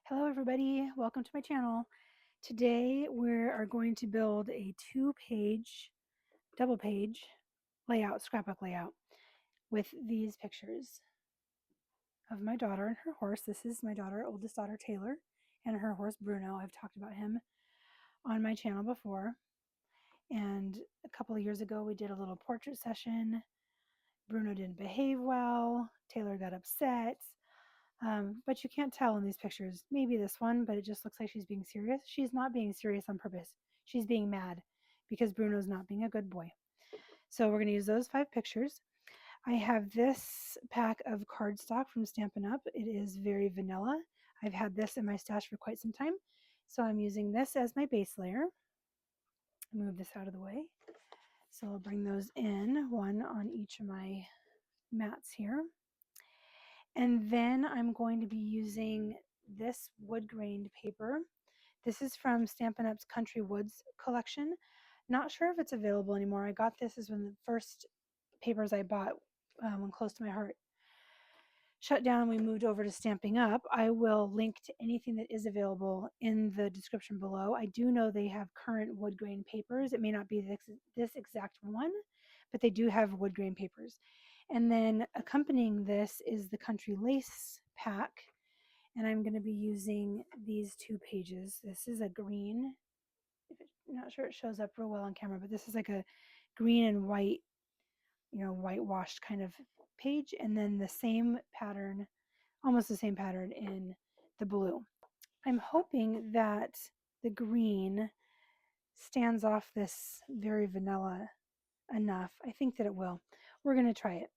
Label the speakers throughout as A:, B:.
A: Hello everybody, welcome to my channel. Today we are going to build a double page layout, scrapbook layout with these pictures of my daughter and her horse. This is my oldest daughter Taylor, and her horse Bruno. I've talked about him on my channel before. And a couple of years ago we did a little portrait session. Bruno didn't behave well, Taylor got upset. But you can't tell in these pictures. Maybe this one, but it just looks like she's being serious. She's not being serious on purpose. She's being mad because Bruno's not being a good boy. So we're going to use those 5 pictures. I have this pack of cardstock from Stampin' Up. It is very vanilla. I've had this in my stash for quite some time. So I'm using this as my base layer. Move this out of the way. So I'll bring those in, one on each of my mats here. And then I'm going to be using this wood grained paper. This is from Stampin' Up's Country Woods collection. Not sure if it's available anymore. I got this as one of the first papers I bought when Close to My Heart shut down. We moved over to Stampin' Up. I will link to anything that is available in the description below. I do know they have current wood grain papers. It may not be this exact one, but they do have wood grain papers. And then accompanying this is the Country Lace pack. And I'm going to be using these 2 pages. This is a green. I'm not sure it shows up real well on camera, but this is like a green and white, whitewashed kind of page. And then the same pattern, almost the same pattern in the blue. I'm hoping that the green stands off this very vanilla enough. I think that it will. We're going to try it.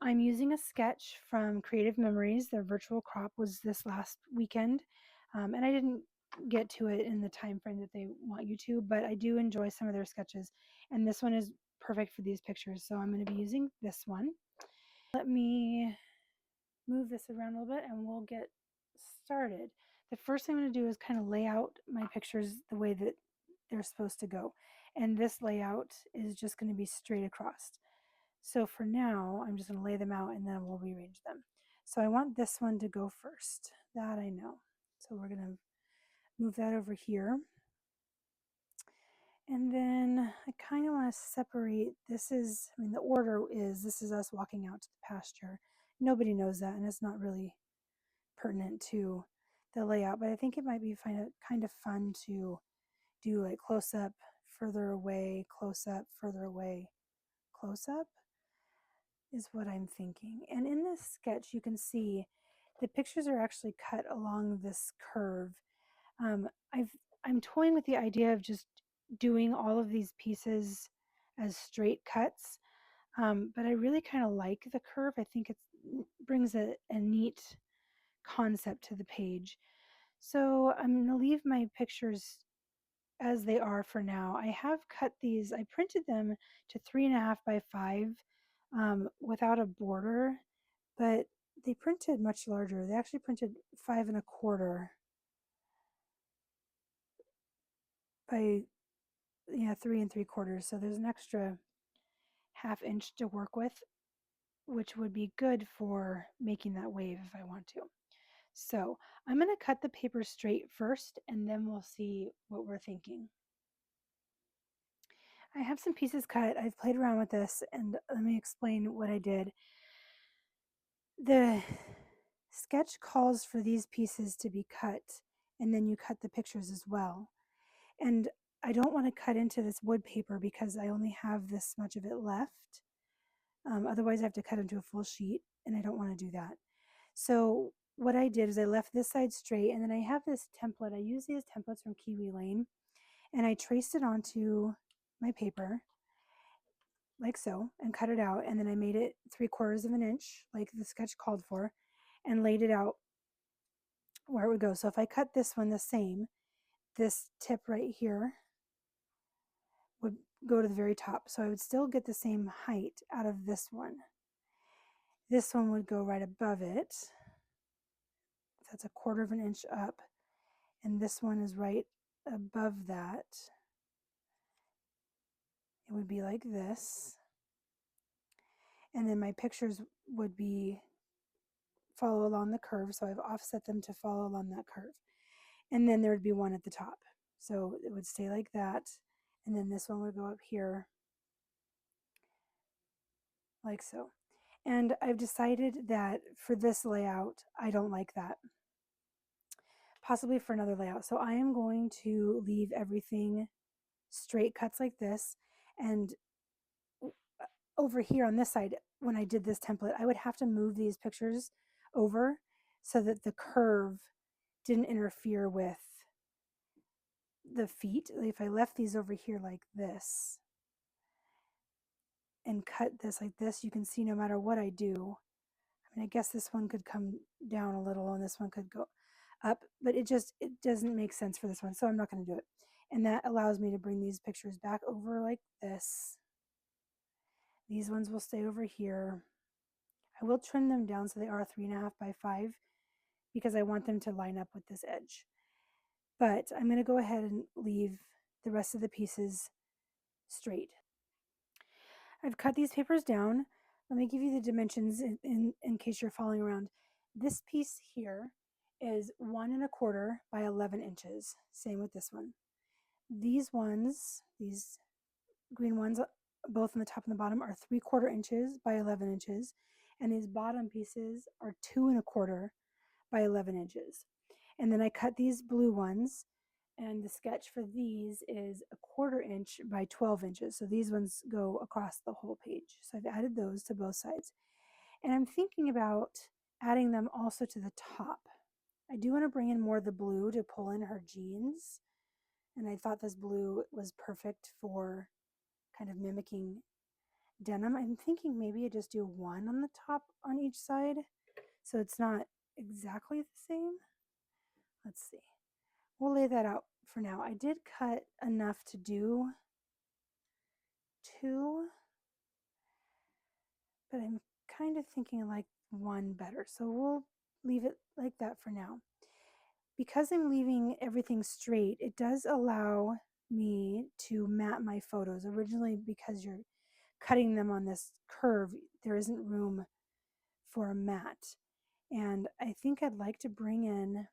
A: I'm using a sketch from Creative Memories. Their virtual crop was this last weekend, and I didn't get to it in the time frame that they want you to, but I do enjoy some of their sketches, and this one is perfect for these pictures, so I'm going to be using this one. Let me move this around a little bit and we'll get started. The first thing I'm going to do is kind of lay out my pictures the way that they're supposed to go, and this layout is just going to be straight across. So for now, I'm just going to lay them out and then we'll rearrange them. So I want this one to go first. That I know. So we're going to move that over here. And then I kind of want to separate. The order is, this is us walking out to the pasture. Nobody knows that, and it's not really pertinent to the layout, but I think it might be kind of fun to do like close up, further away, close up, further away, close up. Is what I'm thinking. And in this sketch, you can see the pictures are actually cut along this curve. I'm toying with the idea of just doing all of these pieces as straight cuts, but I really kind of like the curve. I think it brings a neat concept to the page. So I'm going to leave my pictures as they are for now. I have cut these, I printed them to 3.5 by 5 without a border, but they printed much larger. They actually printed 5.25 by 3.75. So there's an extra 1/2 inch to work with, which would be good for making that wave if I want to. So I'm going to cut the paper straight first, and then we'll see what we're thinking. I have some pieces cut. I've played around with this, and let me explain what I did. The sketch calls for these pieces to be cut, and then you cut the pictures as well. And I don't want to cut into this wood paper because I only have this much of it left. Otherwise I have to cut into a full sheet, and I don't want to do that. So what I did is I left this side straight, and then I have this template. I use these templates from Kiwi Lane, and I traced it onto my paper like so and cut it out, and then I made it 3/4 of an inch like the sketch called for and laid it out where it would go. So if I cut this one the same, this tip right here would go to the very top. So I would still get the same height out of this one. This one would go right above it. That's 1/4 of an inch up. And this one is right above that. It would be like this. And then my pictures would be follow along the curve. So I've offset them to follow along that curve. And then there would be one at the top. So it would stay like that. And then this one would go up here like so. And I've decided that for this layout, I don't like that. Possibly for another layout. So I am going to leave everything straight cuts like this. And over here on this side, when I did this template, I would have to move these pictures over so that the curve didn't interfere with the feet. If I left these over here like this and cut this like this, you can see no matter what I do, I mean, I guess this one could come down a little and this one could go up, but it doesn't make sense for this one, so I'm not going to do it. And that allows me to bring these pictures back over like this. These ones will stay over here. I will trim them down so they are 3.5 by 5 because I want them to line up with this edge. But I'm going to go ahead and leave the rest of the pieces straight. I've cut these papers down. Let me give you the dimensions in case you're following around. This piece here is 1.25 by 11 inches. Same with this one. These ones, these green ones, both on the top and the bottom, are 3/4 inches by 11 inches. And these bottom pieces are 2.25 by 11 inches. And then I cut these blue ones, and the sketch for these is 1/4 inch by 12 inches. So these ones go across the whole page. So I've added those to both sides. And I'm thinking about adding them also to the top. I do want to bring in more of the blue to pull in her jeans. And I thought this blue was perfect for kind of mimicking denim. I'm thinking maybe I just do one on the top on each side so it's not exactly the same. Let's see. We'll lay that out for now. I did cut enough to do 2, but I'm kind of thinking I like 1 better. So we'll leave it like that for now. Because I'm leaving everything straight, it does allow me to mat my photos. Originally, because you're cutting them on this curve, there isn't room for a mat. And I think I'd like to bring in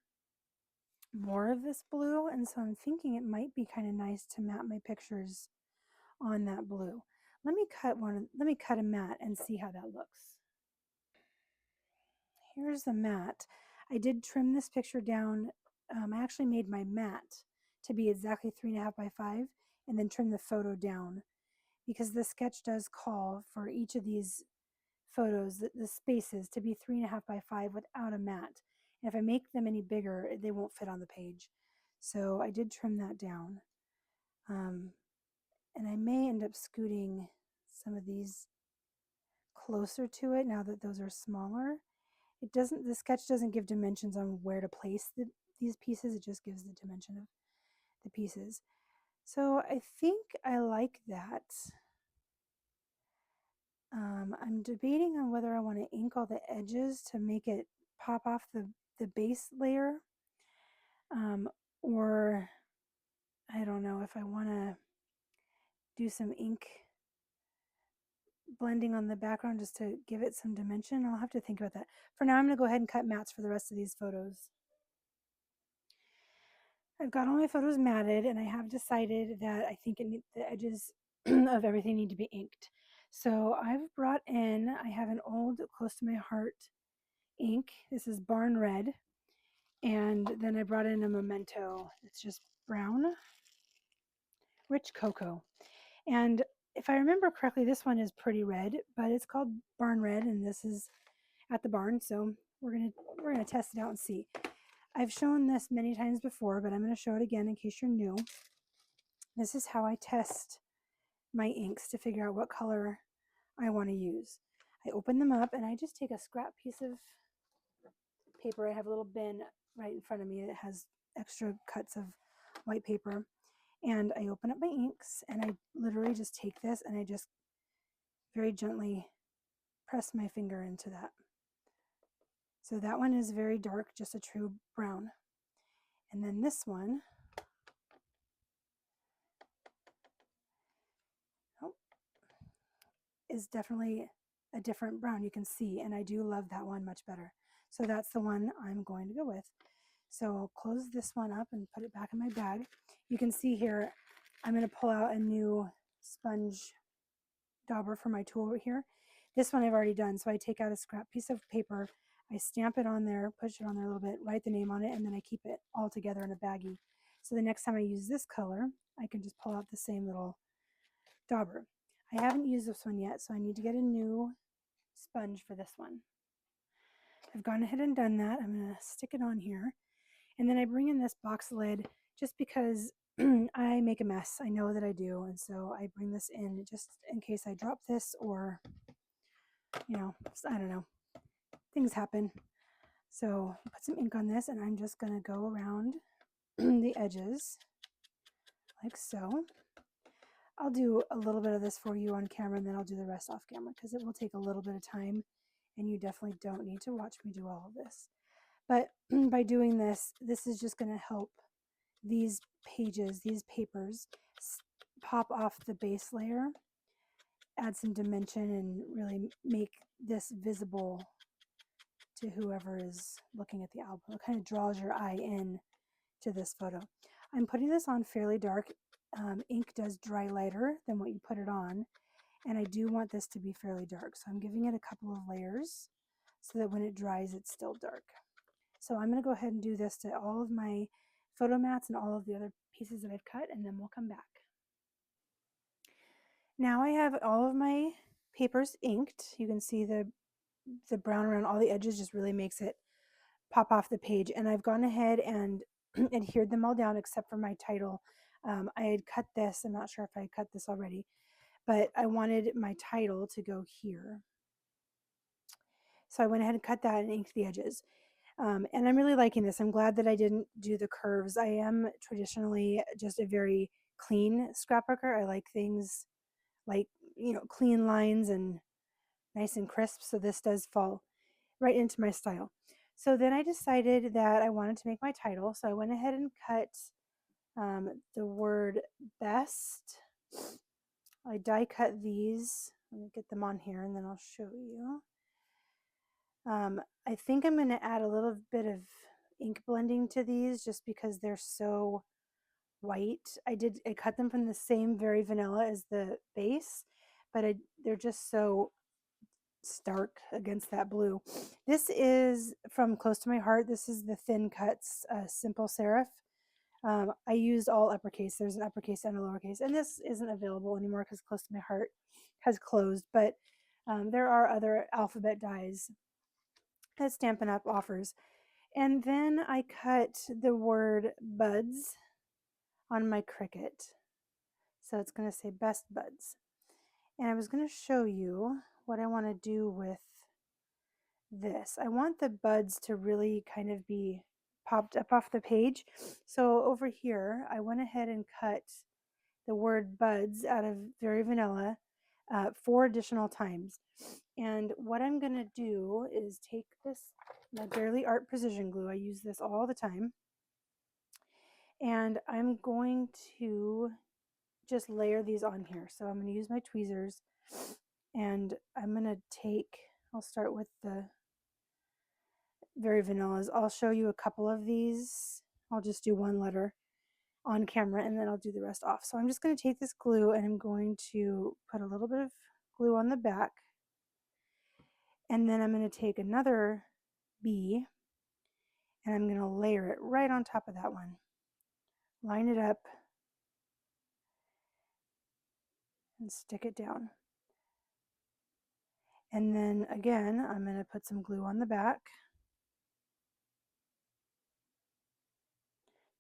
A: more of this blue, and so I'm thinking it might be kind of nice to mat my pictures on that blue. Let me cut a mat and see how that looks. Here's the mat. I did trim this picture down. I actually made my mat to be exactly 3.5 by 5 and then trim the photo down because the sketch does call for each of these photos, the spaces, to be 3.5 by 5 without a mat. And if I make them any bigger, they won't fit on the page. So I did trim that down. And I may end up scooting some of these closer to it now that those are smaller. The sketch doesn't give dimensions on where to place these pieces. It just gives the dimension of the pieces. So I think I like that. I'm debating on whether I want to ink all the edges to make it pop off the base layer, or I don't know if I want to do some ink blending on the background just to give it some dimension. I'll have to think about that. For now, I'm going to go ahead and cut mats for the rest of these photos. I've got all my photos matted, and I have decided that I think the edges of everything need to be inked. So I've brought in, I have an old Close to My Heart ink. This is Barn Red. And then I brought in a Memento. It's just brown, rich cocoa. And if I remember correctly, this one is pretty red, but it's called Barn Red, and this is at the barn. So we're gonna test it out and see. I've shown this many times before, but I'm going to show it again in case you're new. This is how I test my inks to figure out what color I want to use. I open them up and I just take a scrap piece of paper. I have a little bin right in front of me that has extra cuts of white paper. And I open up my inks and I literally just take this and I just very gently press my finger into that. So that one is very dark, just a true brown. And then this one, is definitely a different brown, you can see, and I do love that one much better. So that's the one I'm going to go with. So I'll close this one up and put it back in my bag. You can see here, I'm going to pull out a new sponge dauber for my tool over here. This one I've already done. So I take out a scrap piece of paper, I stamp it on there, push it on there a little bit, write the name on it, and then I keep it all together in a baggie. So the next time I use this color, I can just pull out the same little dauber. I haven't used this one yet, so I need to get a new sponge for this one. I've gone ahead and done that. I'm going to stick it on here. And then I bring in this box lid just because I make a mess. I know that I do. And so I bring this in just in case I drop this or, I don't know, things happen. So put some ink on this and I'm just going to go around the edges like so. I'll do a little bit of this for you on camera and then I'll do the rest off camera because it will take a little bit of time and you definitely don't need to watch me do all of this. But by doing this, this is just going to help these pages, these papers, pop off the base layer, add some dimension, and really make this visible to whoever is looking at the album. It kind of draws your eye in to this photo. I'm putting this on fairly dark. Ink does dry lighter than what you put it on, and I do want this to be fairly dark. So I'm giving it a couple of layers so that when it dries, it's still dark. So I'm going to go ahead and do this to all of my photo mats and all of the other pieces that I've cut, and then we'll come back. Now I have all of my papers inked. You can see the brown around all the edges just really makes it pop off the page. And I've gone ahead and adhered them all down except for my title. I had cut this. I'm not sure if I cut this already, but I wanted my title to go here. So I went ahead and cut that and inked the edges. And I'm really liking this. I'm glad that I didn't do the curves. I am traditionally just a very clean scrapbooker. I like things like, clean lines and nice and crisp. So this does fall right into my style. So then I decided that I wanted to make my title. So I went ahead and cut the word best. I die cut these. Let me get them on here and then I'll show you. I think I'm going to add a little bit of ink blending to these just because they're so white. I cut them from the same very vanilla as the base, but they're just so stark against that blue. This is from Close to My Heart. This is the Thin Cuts Simple Serif. I used all uppercase. There's an uppercase and a lowercase, and this isn't available anymore because Close to My Heart has closed, but there are other alphabet dies that Stampin' Up offers. And then I cut the word buds on my Cricut. So it's going to say best buds. And I was going to show you what I want to do with this. I want the buds to really kind of be popped up off the page. So over here, I went ahead and cut the word buds out of Very Vanilla 4 additional times. And what I'm going to do is take this, my Barely Art Precision Glue. I use this all the time. And I'm going to just layer these on here. So I'm going to use my tweezers and I'm going to I'll start with the Very Vanillas. I'll show you a couple of these. I'll just do one letter on camera and then I'll do the rest off. So I'm just going to take this glue and I'm going to put a little bit of glue on the back. And then I'm going to take another B and I'm going to layer it right on top of that one. Line it up and stick it down. And then again, I'm going to put some glue on the back.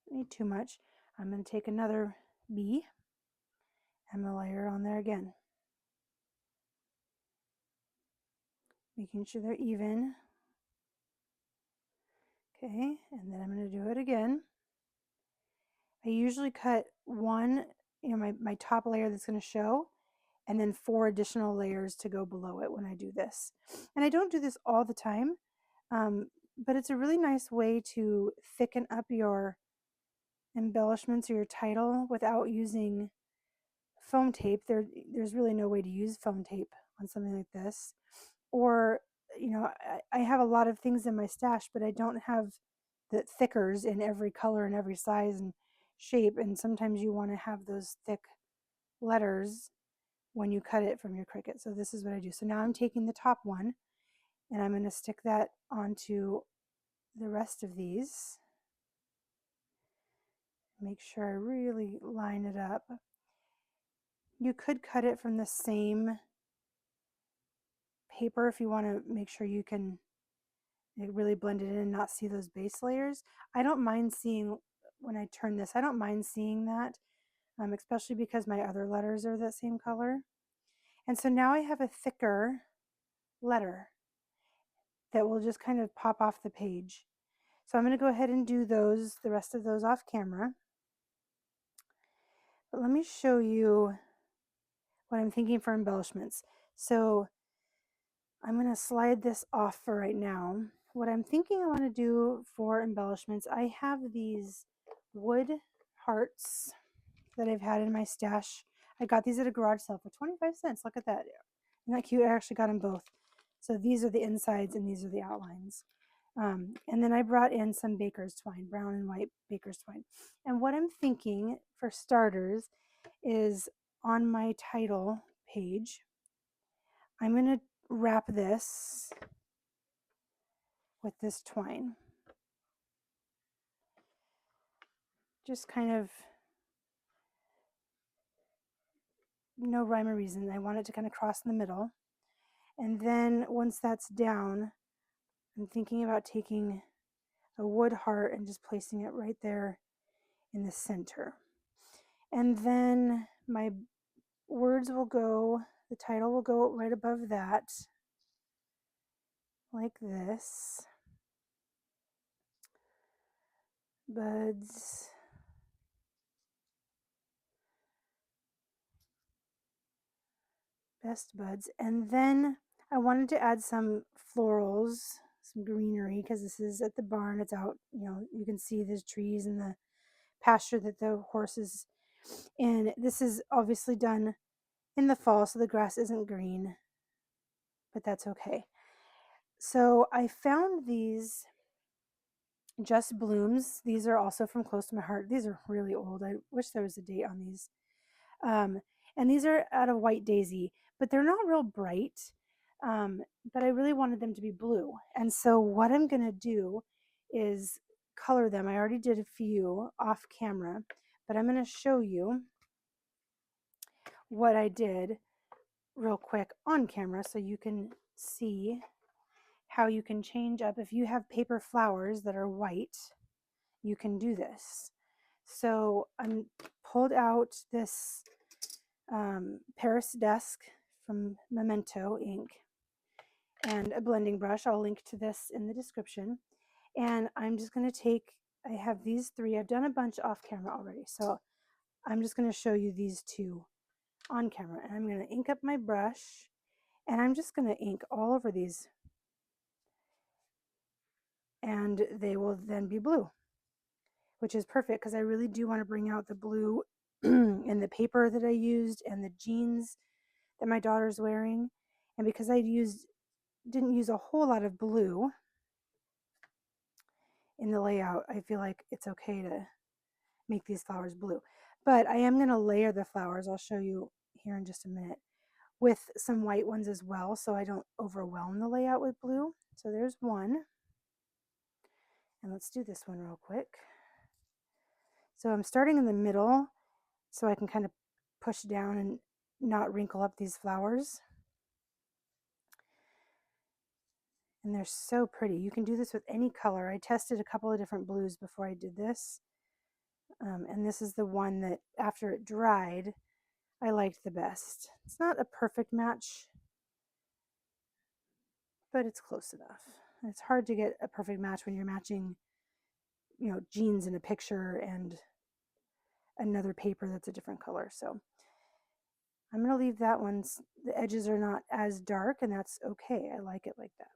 A: Don't need too much. I'm going to take another B. I'm going to layer it on there again. Making sure they're even. Okay, and then I'm going to do it again. I usually cut one, my top layer that's going to show, and then 4 additional layers to go below it when I do this. And I don't do this all the time, but it's a really nice way to thicken up your embellishments or your title without using foam tape. There's really no way to use foam tape on something like this. Or you know, I have a lot of things in my stash, but I don't have the thickers in every color and every size and shape. And sometimes you want to have those thick letters when you cut it from your Cricut. So this is what I do. So now I'm taking the top one and I'm going to stick that onto the rest of these. Make sure I really line it up. You could cut it from the same paper if you want to make sure you can really blend it in and not see those base layers. I don't mind seeing, when I turn this, I don't mind seeing that, especially because my other letters are the same color. And so now I have a thicker letter that will just kind of pop off the page. So I'm going to go ahead and do those, the rest of those off camera. But let me show you what I'm thinking for embellishments. So I'm going to slide this off for right now. What I'm thinking I want to do for embellishments, I have these wood hearts that I've had in my stash. I got these at a garage sale for 25 cents. Look at that. Isn't that cute? I actually got them both. So these are the insides and these are the outlines. And then I brought in some baker's twine, brown and white baker's twine. And what I'm thinking for starters is on my title page, I'm going to wrap this with this twine. Just kind of no rhyme or reason. I want it to kind of cross in the middle. And then once that's down, I'm thinking about taking a wood heart and just placing it right there in the center. And then my words will go, the title will go right above that, like this. Buds. Best buds. And then I wanted to add some florals, some greenery, because this is at the barn. It's out, you know, you can see the trees and the pasture that the horses in. This is obviously done in the fall, so the grass isn't green, but that's okay. So I found these Just Blooms. These are also from Close to My Heart. These are really old. I wish there was a date on these. And these are out of White Daisy, but they're not real bright. But I really wanted them to be blue. And so what I'm going to do is color them. I already did a few off camera, but I'm going to show you what I did real quick on camera so you can see how you can change up. If you have paper flowers that are white, you can do this. So I'm pulled out this Paris Desk from Memento ink and a blending brush. I'll link to this in the description. And I'm just going to take, I have these three. I've done a bunch off camera already. So I'm just going to show you these two on camera. And I'm going to ink up my brush and I'm just going to ink all over these. And they will then be blue, which is perfect because I really do want to bring out the blue in the paper that I used and the jeans that my daughter's wearing. And because I didn't use a whole lot of blue in the layout, I feel like it's okay to make these flowers blue. But I am going to layer the flowers, I'll show you here in just a minute, with some white ones as well so I don't overwhelm the layout with blue. So there's one. And let's do this one real quick. So I'm starting in the middle so I can kind of push down and not wrinkle up these flowers. And they're so pretty. You can do this with any color. I tested a couple of different blues before I did this. And this is the one that after it dried, I liked the best. It's not a perfect match, but it's close enough. It's hard to get a perfect match when you're matching, you know, jeans in a picture and another paper that's a different color. So I'm going to leave that one. The edges are not as dark, and that's okay. I like it like that.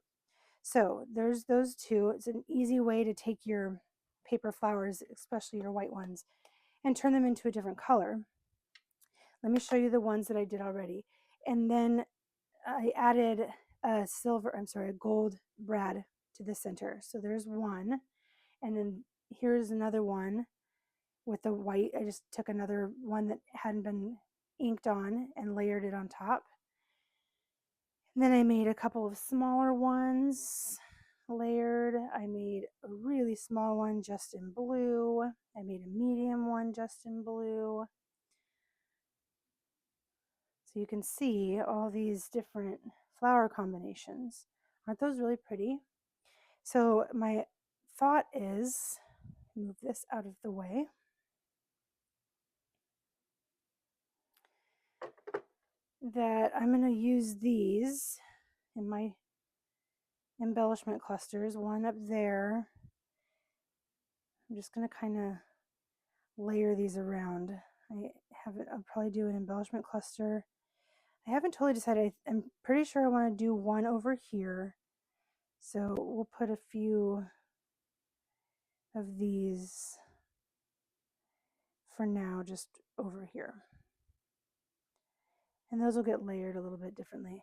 A: So there's those two. It's an easy way to take your paper flowers, especially your white ones, and turn them into a different color. Let me show you the ones that I did already. And then I added a gold brad to the center. So there's one, and then here's another one with the white. I just took another one that hadn't been inked on and layered it on top. And then I made a couple of smaller ones layered. I made a really small one just in blue. I made a medium one just in blue. So you can see all these different flower combinations. Aren't those really pretty? So my thought is, move this out of the way. That I'm going to use these in my embellishment clusters, one up there. I'm just going to kind of layer these around. I'll probably do an embellishment cluster. I haven't totally decided. I'm pretty sure I want to do one over here. So we'll put a few of these for now just over here. And those will get layered a little bit differently.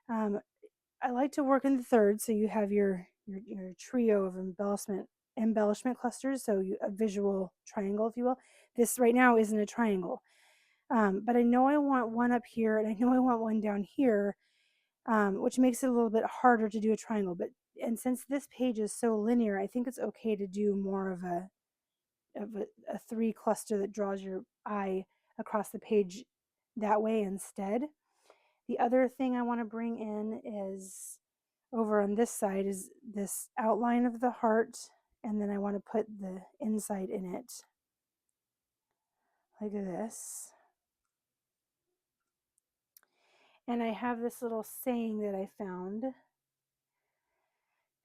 A: I like to work in the third, so you have your trio of embellishment clusters, so a visual triangle, if you will. This right now isn't a triangle, but I know I want one up here, and I know I want one down here, which makes it a little bit harder to do a triangle. And since this page is so linear, I think it's okay to do more of a three cluster that draws your eye across the page that way instead. The other thing I want to bring in is over on this side is this outline of the heart, and then I want to put the inside in it like this. And I have this little saying that I found.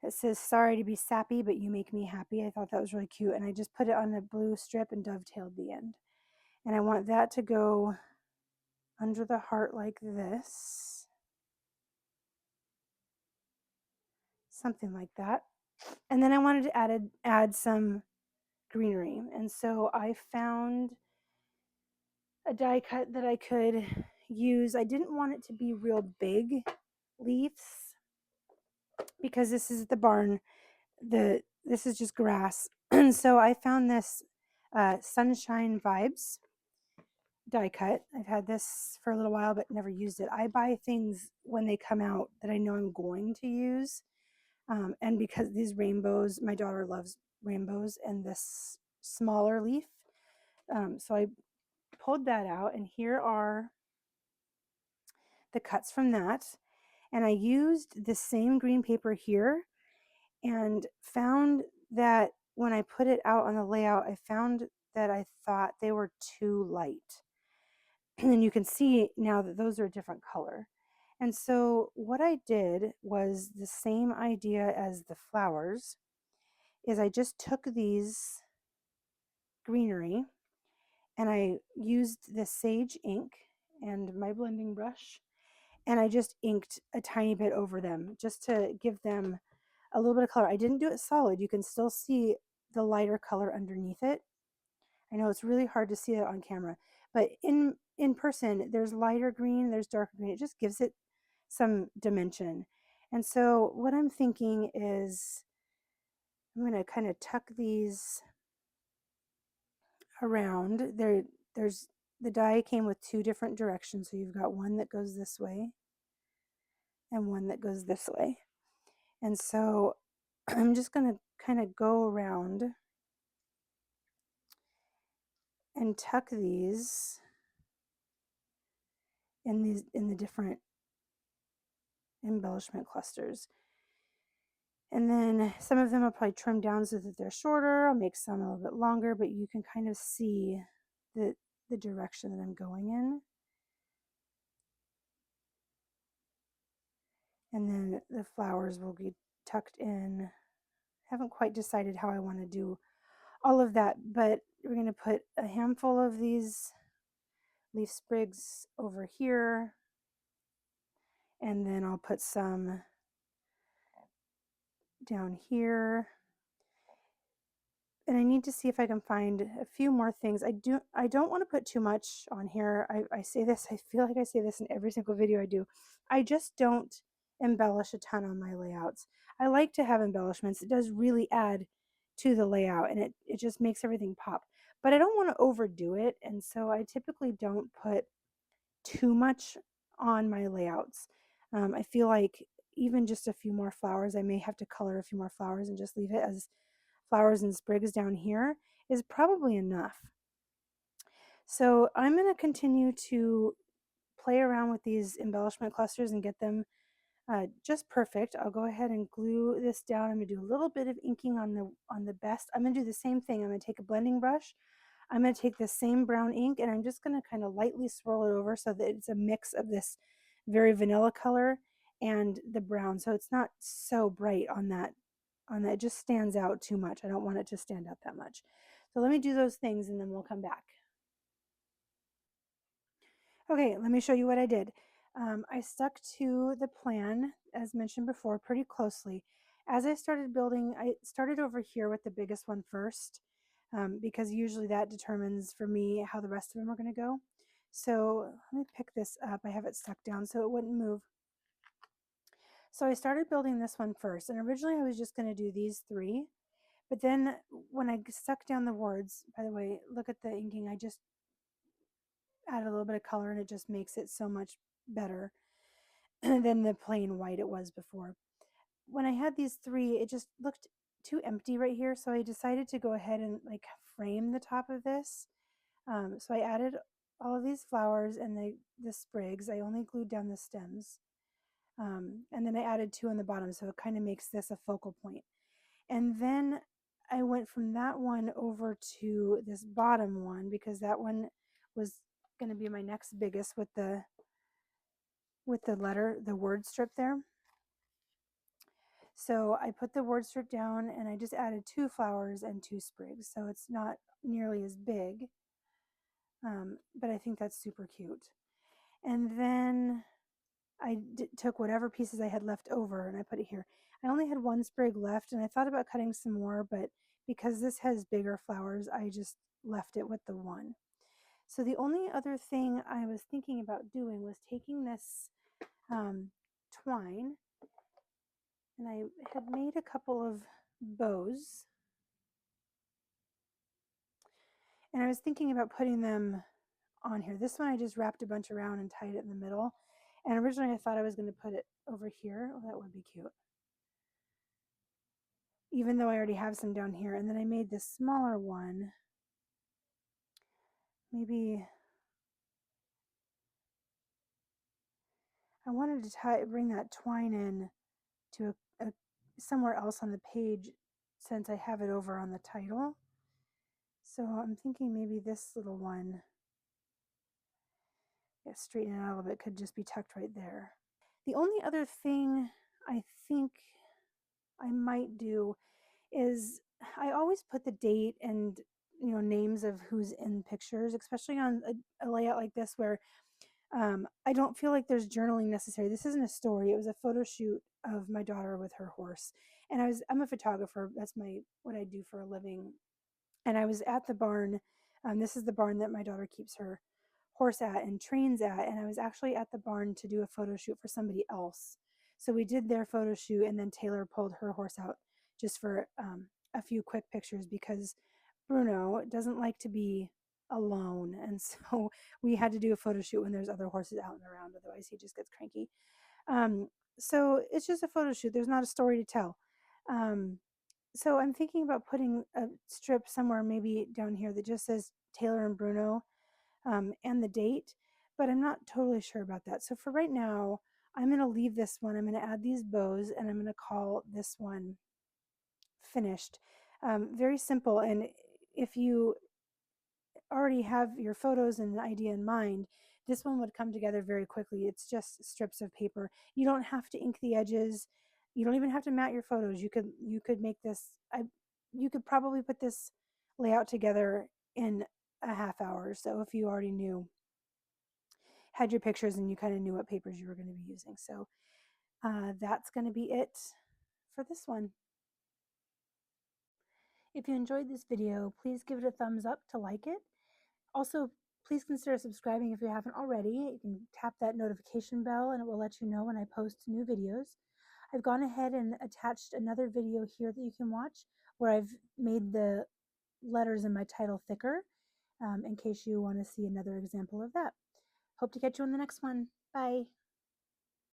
A: It says, "Sorry to be sappy, but you make me happy." I thought that was really cute, and I just put it on a blue strip and dovetailed the end. And I want that to go under the heart like this. Something like that. And then I wanted to add some greenery. And so I found a die cut that I could use. I didn't want it to be real big leaves because this is the barn. This is just grass. And so I found this Sunshine Vibes die cut. I've had this for a little while but never used it. I buy things when they come out that I know I'm going to use. And because these rainbows, my daughter loves rainbows and this smaller leaf. So I pulled that out, and here are the cuts from that. And I used the same green paper here and found that when I put it out on the layout, I found that I thought they were too light. And you can see now that those are a different color. And so what I did was the same idea as the flowers, is I just took these greenery and I used the sage ink and my blending brush, and I just inked a tiny bit over them just to give them a little bit of color. I didn't do it solid. You can still see the lighter color underneath it. I know it's really hard to see it on camera, but in person, there's lighter green, there's darker green. It just gives it some dimension. And so what I'm thinking is I'm going to kind of tuck these around. There's the die came with two different directions, so you've got one that goes this way and one that goes this way. And so I'm just going to kind of go around and tuck these in the different embellishment clusters. And then some of them I'll probably trim down so that they're shorter. I'll make some a little bit longer, but you can kind of see the direction that I'm going in. And then the flowers will be tucked in. Haven't quite decided how I want to do all of that, but we're going to put a handful of these leaf sprigs over here, and then I'll put some down here. And I need to see if I can find a few more things. I don't want to put too much on here. I say this, I feel like I say this in every single video I do. I just don't embellish a ton on my layouts. I like to have embellishments. It does really add to the layout, and it just makes everything pop. But I don't want to overdo it, and so I typically don't put too much on my layouts. I feel like even just a few more flowers, I may have to color a few more flowers and just leave it as flowers and sprigs down here is probably enough. So I'm going to continue to play around with these embellishment clusters and get them just perfect. I'll go ahead and glue this down. I'm going to do a little bit of inking on the best. I'm going to do the same thing. I'm going to take a blending brush. I'm going to take the same brown ink and I'm just going to kind of lightly swirl it over so that it's a mix of this very vanilla color and the brown. So it's not so bright on that. It just stands out too much. I don't want it to stand out that much. So let me do those things and then we'll come back. Okay, let me show you what I did. I stuck to the plan, as mentioned before, pretty closely. As I started building, I started over here with the biggest one first, because usually that determines for me how the rest of them are going to go. So let me pick this up. I have it stuck down so it wouldn't move. So I started building this one first, and originally I was just going to do these three. But then when I stuck down the words, by the way, look at the inking, I just add a little bit of color and it just makes it so much better than the plain white it was before. When I had these three, it just looked too empty right here, so I decided to go ahead and like frame the top of this. So I added all of these flowers and the sprigs. I only glued down the stems. And then I added two on the bottom, so it kind of makes this a focal point. And then I went from that one over to this bottom one because that one was going to be my next biggest with the the word strip there. So I put the word strip down and I just added two flowers and two sprigs. So it's not nearly as big, but I think that's super cute. And then I took whatever pieces I had left over and I put it here. I only had one sprig left and I thought about cutting some more, but because this has bigger flowers, I just left it with the one. So the only other thing I was thinking about doing was taking this twine, and I had made a couple of bows, and I was thinking about putting them on here. This one I just wrapped a bunch around and tied it in the middle, and originally I thought I was going to put it over here. Oh, that would be cute, even though I already have some down here. And then I made this smaller one. Maybe I wanted to bring that twine in to somewhere else on the page since I have it over on the title. So I'm thinking maybe this little one, yeah, straighten it out a little bit, could just be tucked right there. The only other thing I think I might do is I always put the date and names of who's in pictures, especially on a layout like this where I don't feel like there's journaling necessary. This isn't a story. It was a photo shoot of my daughter with her horse, and I'm a photographer. That's what I do for a living. And I was at the barn. This is the barn that my daughter keeps her horse at and trains at. And I was actually at the barn to do a photo shoot for somebody else. So we did their photo shoot, and then Taylor pulled her horse out just for a few quick pictures because Bruno doesn't like to be alone. And so we had to do a photo shoot when there's other horses out and around. Otherwise, he just gets cranky. So it's just a photo shoot. There's not a story to tell. So I'm thinking about putting a strip somewhere maybe down here that just says Taylor and Bruno, and the date, but I'm not totally sure about that. So for right now, I'm going to leave this one. I'm going to add these bows and I'm going to call this one finished. Very simple. And if you already have your photos and an idea in mind, this one would come together very quickly. It's just strips of paper. You don't have to ink the edges. You don't even have to mat your photos. You could make this. You could probably put this layout together in a half hour. So if you already had your pictures and you kind of knew what papers you were going to be using. So that's going to be it for this one. If you enjoyed this video, please give it a thumbs up to like it. Also, Please consider subscribing if you haven't already. You can tap that notification bell and it will let you know when I post new videos. I've gone ahead and attached another video here that you can watch where I've made the letters in my title thicker in case you want to see another example of that. Hope to catch you on the next one. Bye.